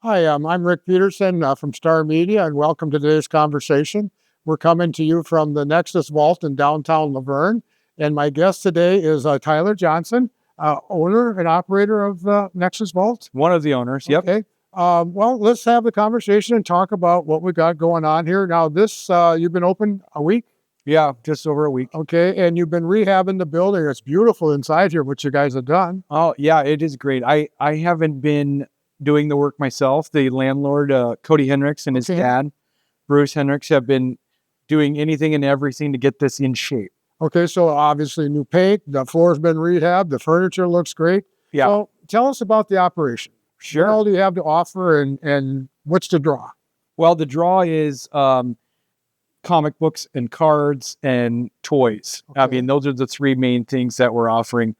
Hi, I'm Rick Peterson from Star Media, and welcome to today's conversation. We're coming to you from the Nexus Vault in downtown Luverne, and my guest today is Tyler Johnson, owner and operator of Nexus Vault. One of the owners, yep. Okay. Well, let's have the conversation and talk about what we got going on here. Now, you've been open a week? Yeah, just over a week. Okay, and you've been rehabbing the building. It's beautiful inside here, what you guys have done. Oh, yeah, it is great. I haven't been doing the work myself. The landlord, Cody Hendricks, and his dad, Bruce Hendricks, have been doing anything and everything to get this in shape. Okay, so obviously new paint, the floor's been rehabbed, the furniture looks great. Yeah. So tell us about the operation. Sure. What all do you have to offer and what's the draw? Well, the draw is comic books and cards and toys. Okay. I mean, those are the three main things that we're offering.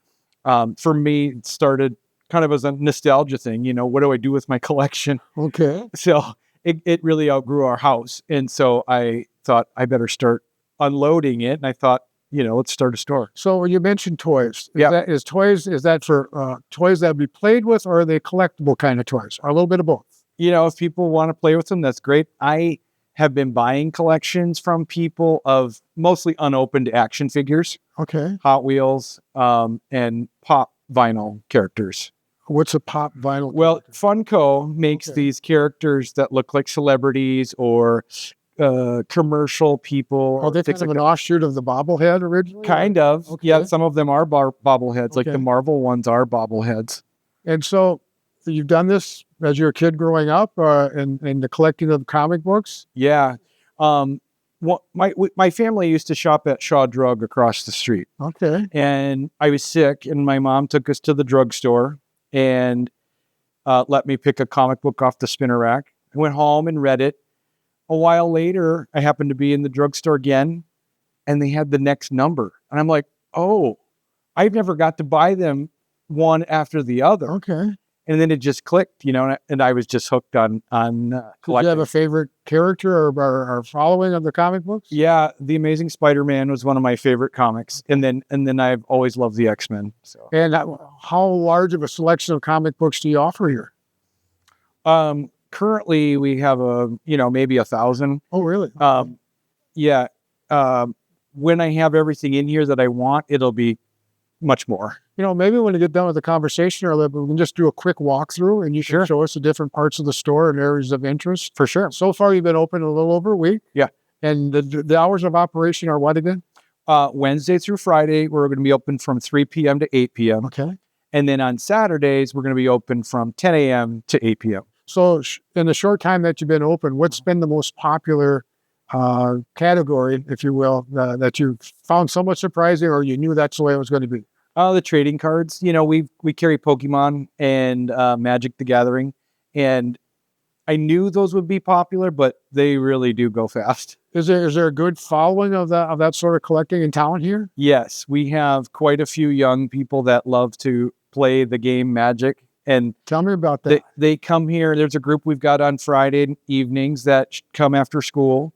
For me, it started kind of as a nostalgia thing. You know, what do I do with my collection? Okay. So it really outgrew our house. And so I thought I better start unloading it. And I thought, let's start a store. So you mentioned toys. Yeah. Is that for toys that be played with, or are they collectible kind of toys? Or a little bit of both? If people want to play with them, that's great. I have been buying collections from people of mostly unopened action figures. Okay. Hot Wheels, and pop vinyl characters. What's a pop vinyl? Well, Funko makes these characters that look like celebrities or commercial people. Oh, they kind of an offshoot of the bobblehead originally? Kind of. Okay. Yeah, some of them are bobbleheads, like the Marvel ones are bobbleheads. And so you've done this as your kid growing up in the collecting of comic books? Yeah. My family used to shop at Shaw Drug across the street. Okay. And I was sick, and my mom took us to the drugstore and let me pick a comic book off the spinner rack. I went home and read it. A while later, I happened to be in the drugstore again, and they had the next number. And I'm like, oh, I've never got to buy them one after the other. Okay. And then it just clicked, and I was just hooked on collecting. Do you have a favorite character or following of the comic books? Yeah, The Amazing Spider-Man was one of my favorite comics, and then I've always loved the X-Men. So. And how large of a selection of comic books do you offer here? Currently, we have maybe 1,000. Oh, really? Yeah. When I have everything in here that I want, it'll be much more. Maybe when we get done with the conversation, we can just do a quick walkthrough, and you can show us the different parts of the store and areas of interest. For sure. So far, you've been open a little over a week. Yeah. And the hours of operation are what again? Wednesday through Friday, we're going to be open from 3 p.m. to 8 p.m. Okay. And then on Saturdays, we're going to be open from 10 a.m. to 8 p.m. So in the short time that you've been open, what's been the most popular category, if you will, that you found somewhat surprising, or you knew that's the way it was going to be? The trading cards. We carry Pokemon and Magic the Gathering, and I knew those would be popular, but they really do go fast. Is there a good following of that sort of collecting in town here? Yes, we have quite a few young people that love to play the game Magic. And tell me about that. They come here. There's a group we've got on Friday evenings that come after school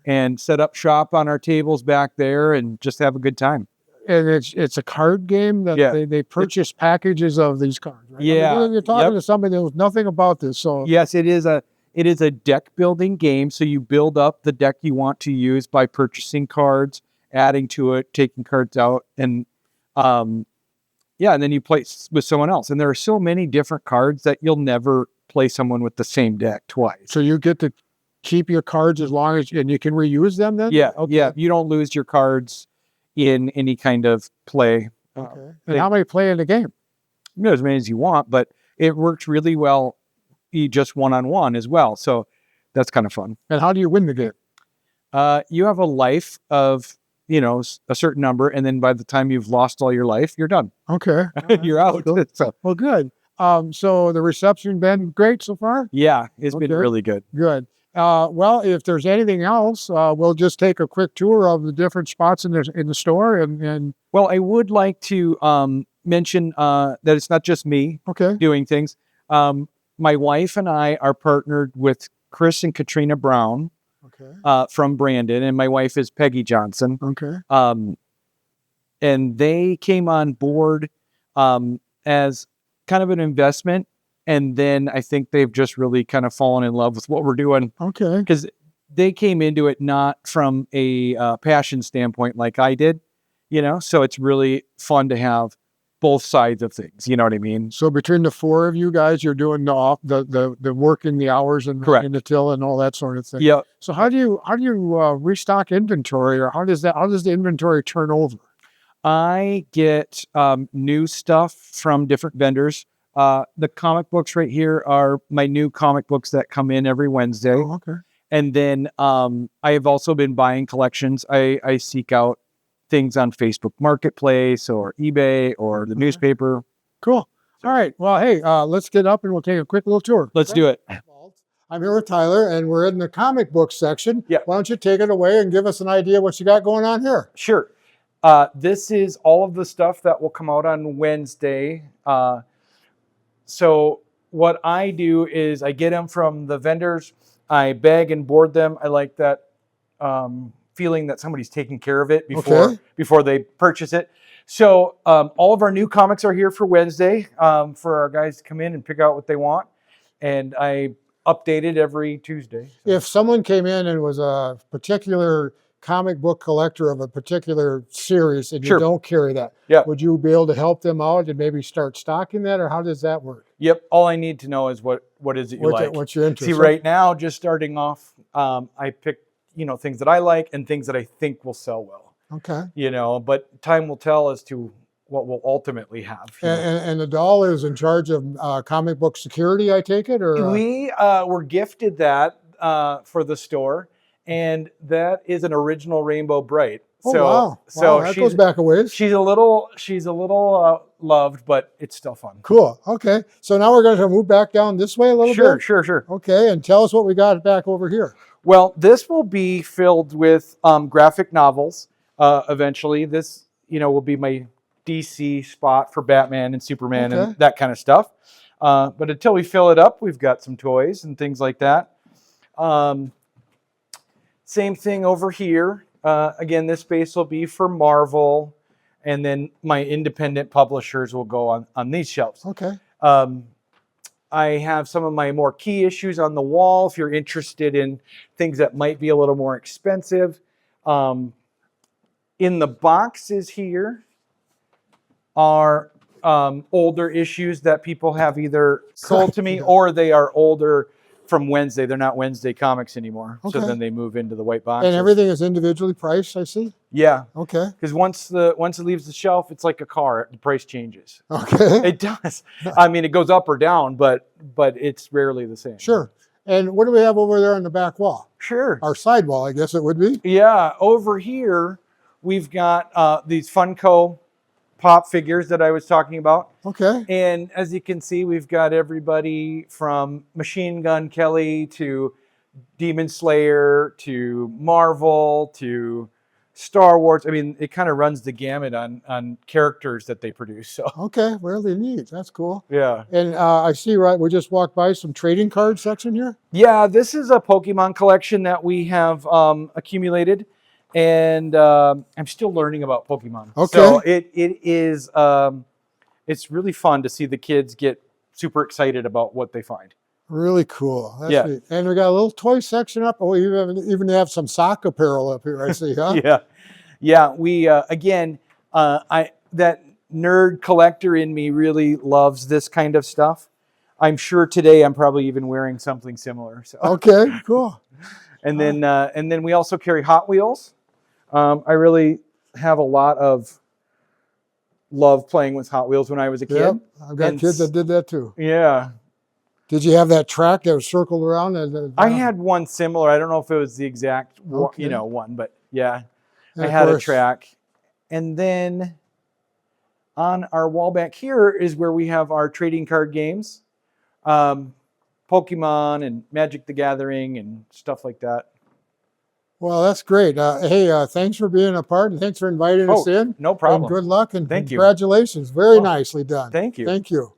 and set up shop on our tables back there and just have a good time. And it's a card game that they purchase packages of these cards, right? Yeah. You're talking to somebody that knows nothing about this. So yes, it is a deck building game. So you build up the deck you want to use by purchasing cards, adding to it, taking cards out, and and then you play with someone else. And there are so many different cards that you'll never play someone with the same deck twice. So you get to keep your cards and you can reuse them then? Yeah. Okay. Yeah. You don't lose your cards in any kind of play. Okay. And how many play in the game? As many as you want, but it works really well just one-on-one as well. So that's kind of fun. And how do you win the game? You have a life of, a certain number, and then by the time you've lost all your life, you're done. Okay. You're out. Cool. Well, good. So the reception been great so far? Yeah, it's been really good. Good. Well, if there's anything else, we'll just take a quick tour of the different spots in the store. And well, I would like to mention that it's not just me doing things. My wife and I are partnered with Chris and Katrina Brown from Brandon, and my wife is Peggy Johnson. Okay. And they came on board as kind of an investment And then I think they've just really kind of fallen in love with what we're doing, Okay. because they came into it not from a passion standpoint like I did, so it's really fun to have both sides of things. You know what I mean? So between the four of you guys, you're doing the working the hours and Correct. in the till and all that sort of thing. Yeah. So how do you restock inventory, or how does the inventory turn over? I get new stuff from different vendors. The comic books right here are my new comic books that come in every Wednesday. Oh, okay. And then I have also been buying collections. I seek out things on Facebook Marketplace or eBay or the newspaper. Cool. All right. Well, hey, let's get up and we'll take a quick little tour. Let's do it. I'm here with Tyler, and we're in the comic book section. Yeah. Why don't you take it away and give us an idea what you got going on here? Sure. This is all of the stuff that will come out on Wednesday. So what I do is I get them from the vendors. I bag and board them. I like that feeling that somebody's taking care of it before they purchase it. So all of our new comics are here for Wednesday for our guys to come in and pick out what they want. And I update it every Tuesday. So. If someone came in and was a particular comic book collector of a particular series and you don't carry that, would you be able to help them out and maybe start stocking that, or how does that work? Yep. All I need to know is what is it you like. What's your interest? See, right now, just starting off, I pick things that I like and things that I think will sell well. Okay. But time will tell as to what we'll ultimately have. And the doll is in charge of comic book security, I take it, or we were gifted that for the store. And that is an original Rainbow Bright. Oh, wow. So that goes back a ways. She's a little loved, but it's still fun. Cool. Okay. So now we're going to move back down this way a little bit. Sure. Okay. And tell us what we got back over here. Well, this will be filled with graphic novels. Eventually, this will be my DC spot for Batman and Superman and that kind of stuff. But until we fill it up, we've got some toys and things like that. Same thing over here. Again, this space will be for Marvel, and then my independent publishers will go on these shelves. Okay. I have some of my more key issues on the wall if you're interested in things that might be a little more expensive. In the boxes here are older issues that people have either sold to me or they are older from Wednesday. They're not Wednesday comics anymore. Okay. So then they move into the white boxes. And everything is individually priced, I see? Yeah. Okay. Because once it leaves the shelf, it's like a car. The price changes. Okay. It does. I mean, it goes up or down, but it's rarely the same. Sure. And what do we have over there on the back wall? Sure. Our side wall, I guess it would be. Yeah. Over here, we've got these Funko Pop figures that I was talking about. Okay. And as you can see, we've got everybody from Machine Gun Kelly to Demon Slayer to Marvel to Star Wars. I mean, it kind of runs the gamut on characters that they produce. So okay, really neat. That's cool. Yeah. And I see, we just walked by some trading card section here. Yeah, this is a Pokemon collection that we have accumulated. And I'm still learning about Pokemon. Okay. So it is, it's really fun to see the kids get super excited about what they find. Really cool. That's neat. And we got a little toy section up. Oh, we even have some sock apparel up here, I see, huh? Yeah. We, again, that nerd collector in me really loves this kind of stuff. I'm sure today I'm probably even wearing something similar. So. Okay, cool. And then we also carry Hot Wheels. I really have a lot of love playing with Hot Wheels when I was a kid. Yep, I've got kids that did that too. Yeah. Did you have that track that was circled around? I had one similar. I don't know if it was the exact one, but yeah, I had a track. And then on our wall back here is where we have our trading card games, Pokemon and Magic the Gathering and stuff like that. Well, that's great. Hey, thanks for being a part, and thanks for inviting us in. No problem. And good luck, and Thank you. congratulations. Very nicely done. Thank you. Thank you.